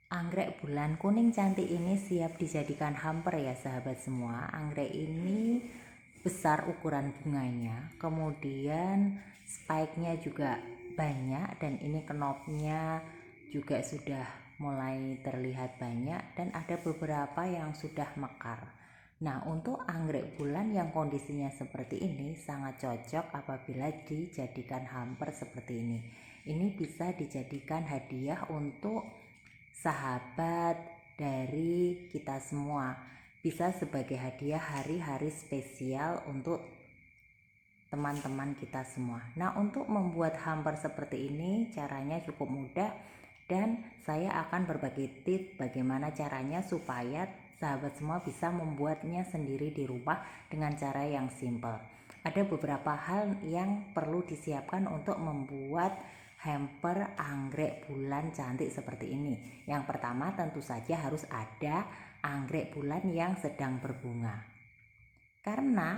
Anggrek bulan kuning cantik ini siap dijadikan hamper ya sahabat semua. Anggrek ini besar ukuran bunganya, kemudian spike-nya juga banyak, dan ini knopnya juga sudah mulai terlihat banyak dan ada beberapa yang sudah mekar. Nah, untuk anggrek bulan yang kondisinya seperti ini sangat cocok apabila dijadikan hamper seperti ini. Ini bisa dijadikan hadiah untuk sahabat dari kita semua, bisa sebagai hadiah hari-hari spesial untuk teman-teman kita semua. Nah, untuk membuat hamper seperti ini caranya cukup mudah, dan saya akan berbagi tips bagaimana caranya supaya sahabat semua bisa membuatnya sendiri di rumah dengan cara yang simple. Ada beberapa hal yang perlu disiapkan untuk membuat hamper anggrek bulan cantik seperti ini. Yang pertama tentu saja harus ada anggrek bulan yang sedang berbunga. Karena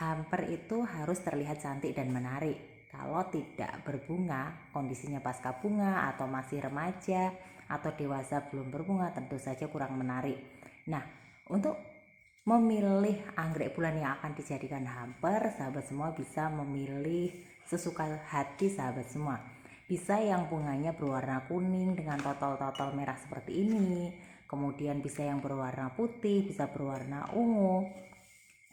hamper itu harus terlihat cantik dan menarik. Kalau tidak berbunga, kondisinya pasca bunga atau masih remaja atau dewasa belum berbunga, tentu saja kurang menarik. Nah, untuk memilih anggrek bulan yang akan dijadikan hamper, sahabat semua bisa memilih sesuka hati sahabat semua. Bisa yang bunganya berwarna kuning dengan totol-totol merah seperti ini, kemudian bisa yang berwarna putih, bisa berwarna ungu.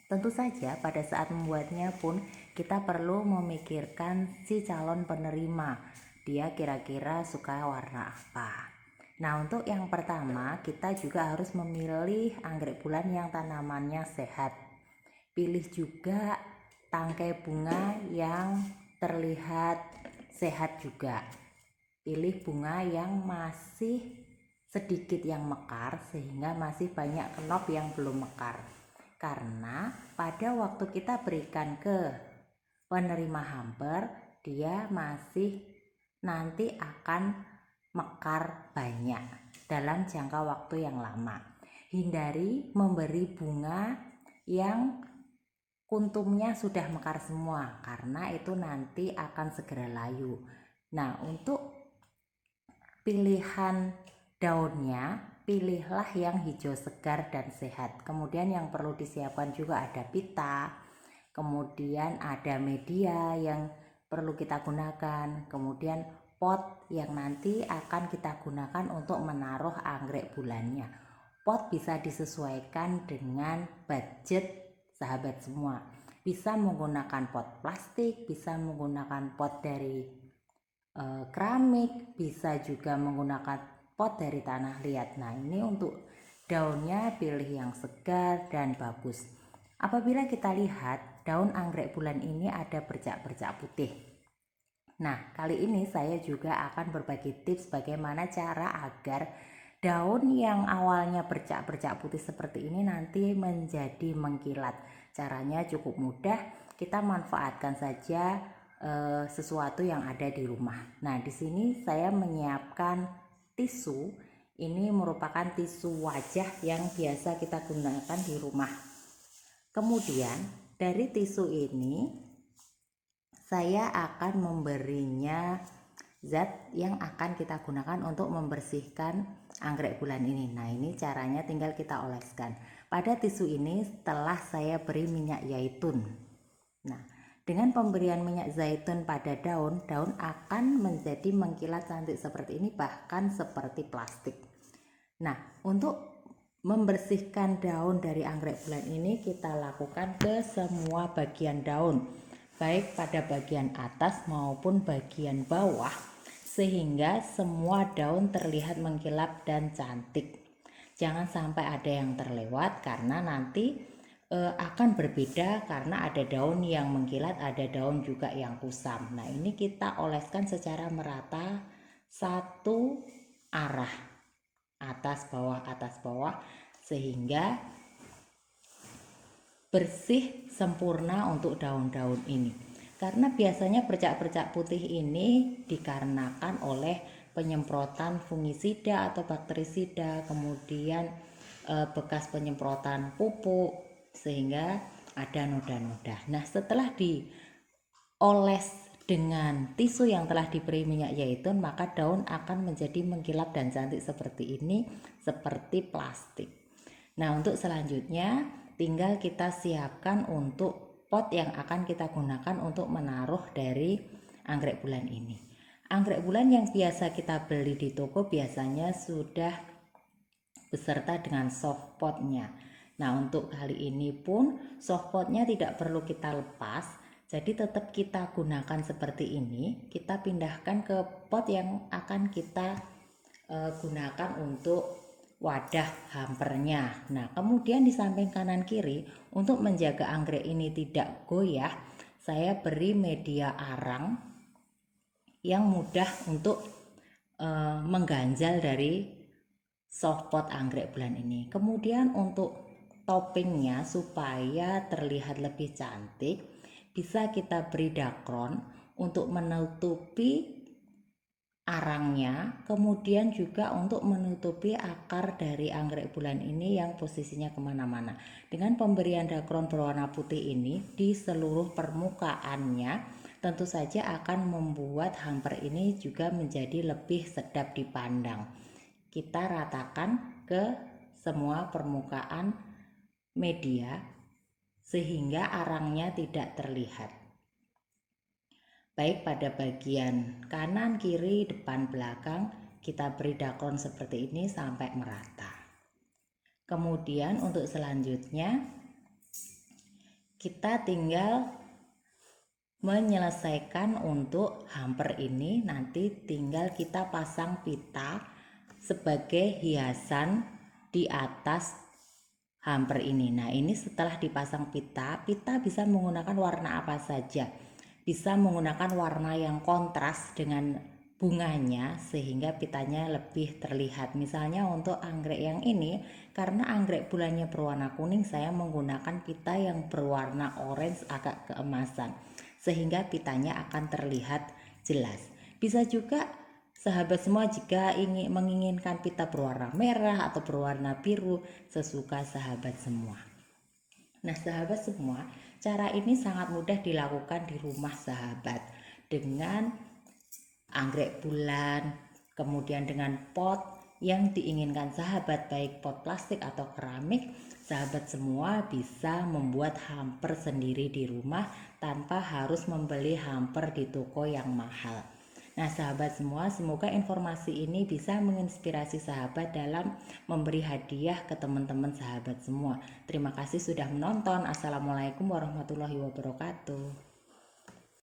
Tentu saja pada saat membuatnya pun kita perlu memikirkan si calon penerima, dia kira-kira suka warna apa. Nah, untuk yang pertama kita juga harus memilih anggrek bulan yang tanamannya sehat. Pilih juga tangkai bunga yang terlihat sehat juga. Pilih bunga yang masih sedikit yang mekar sehingga masih banyak kenop yang belum mekar. Karena pada waktu kita berikan ke penerima hamper, dia masih nanti akan mekar banyak dalam jangka waktu yang lama. Hindari memberi bunga yang kuntumnya sudah mekar semua, karena itu nanti akan segera layu. Nah, untuk pilihan daunnya, pilihlah yang hijau segar dan sehat. Kemudian yang perlu disiapkan juga ada pita, kemudian ada media yang perlu kita gunakan, kemudian pot yang nanti akan kita gunakan untuk menaruh anggrek bulannya. Pot bisa disesuaikan dengan budget sahabat semua. Bisa menggunakan pot plastik, bisa menggunakan pot dari keramik, bisa juga menggunakan pot dari tanah liat. Nah, ini untuk daunnya pilih yang segar dan bagus. Apabila kita lihat daun anggrek bulan ini ada bercak-bercak putih. Nah, kali ini saya juga akan berbagi tips bagaimana cara agar daun yang awalnya bercak-bercak putih seperti ini nanti menjadi mengkilat. Caranya cukup mudah, kita manfaatkan saja sesuatu yang ada di rumah. Nah, di sini saya menyiapkan tisu. Ini merupakan tisu wajah yang biasa kita gunakan di rumah. Kemudian dari tisu ini saya akan memberinya zat yang akan kita gunakan untuk membersihkan anggrek bulan ini. Nah, ini caranya tinggal kita oleskan. Pada tisu ini setelah saya beri minyak zaitun. Nah, dengan pemberian minyak zaitun pada daun akan menjadi mengkilat cantik seperti ini, bahkan seperti plastik. Nah, untuk membersihkan daun dari anggrek bulan ini kita lakukan ke semua bagian daun, baik pada bagian atas maupun bagian bawah, sehingga semua daun terlihat mengkilap dan cantik. Jangan sampai ada yang terlewat, karena nanti akan berbeda, karena ada daun yang mengkilat, ada daun juga yang kusam. Nah, ini kita oleskan secara merata satu arah, atas bawah, sehingga bersih sempurna untuk daun-daun ini. Karena biasanya bercak-bercak putih ini dikarenakan oleh penyemprotan fungisida atau bakterisida, kemudian bekas penyemprotan pupuk, sehingga ada noda-noda. Nah, setelah dioles dengan tisu yang telah diberi minyak zaitun, maka daun akan menjadi mengkilap dan cantik seperti ini, seperti plastik. Nah, untuk selanjutnya tinggal kita siapkan untuk pot yang akan kita gunakan untuk menaruh dari anggrek bulan ini. Anggrek bulan yang biasa kita beli di toko biasanya sudah beserta dengan soft potnya. Nah, untuk kali ini pun soft potnya tidak perlu kita lepas, jadi tetap kita gunakan seperti ini. Kita pindahkan ke pot yang akan kita gunakan untuk wadah hampernya. Nah, kemudian di samping kanan kiri untuk menjaga anggrek ini tidak goyah, saya beri media arang yang mudah untuk mengganjal dari soft pot anggrek bulan ini. Kemudian untuk toppingnya supaya terlihat lebih cantik, bisa kita beri dakron untuk menutupi arangnya, kemudian juga untuk menutupi akar dari anggrek bulan ini yang posisinya kemana-mana. Dengan pemberian dakron berwarna putih ini di seluruh permukaannya, tentu saja akan membuat hamper ini juga menjadi lebih sedap dipandang. Kita ratakan ke semua permukaan media sehingga arangnya tidak terlihat. Baik pada bagian kanan, kiri, depan, belakang, kita beri dakron seperti ini sampai merata. Kemudian untuk selanjutnya kita tinggal menyelesaikan untuk hamper ini. Nanti tinggal kita pasang pita sebagai hiasan di atas hamper ini. Nah, ini setelah dipasang pita bisa menggunakan warna apa saja. Bisa menggunakan warna yang kontras dengan bunganya sehingga pitanya lebih terlihat. Misalnya untuk anggrek yang ini, karena anggrek bulannya berwarna kuning, saya menggunakan pita yang berwarna orange agak keemasan sehingga pitanya akan terlihat jelas. Bisa juga sahabat semua jika menginginkan pita berwarna merah atau berwarna biru, sesuka sahabat semua. Nah, sahabat semua, cara ini sangat mudah dilakukan di rumah sahabat dengan anggrek bulan, kemudian dengan pot yang diinginkan sahabat, baik pot plastik atau keramik. Sahabat semua bisa membuat hamper sendiri di rumah tanpa harus membeli hamper di toko yang mahal. Nah, sahabat semua, semoga informasi ini bisa menginspirasi sahabat dalam memberi hadiah ke teman-teman sahabat semua. Terima kasih sudah menonton. Assalamualaikum warahmatullahi wabarakatuh.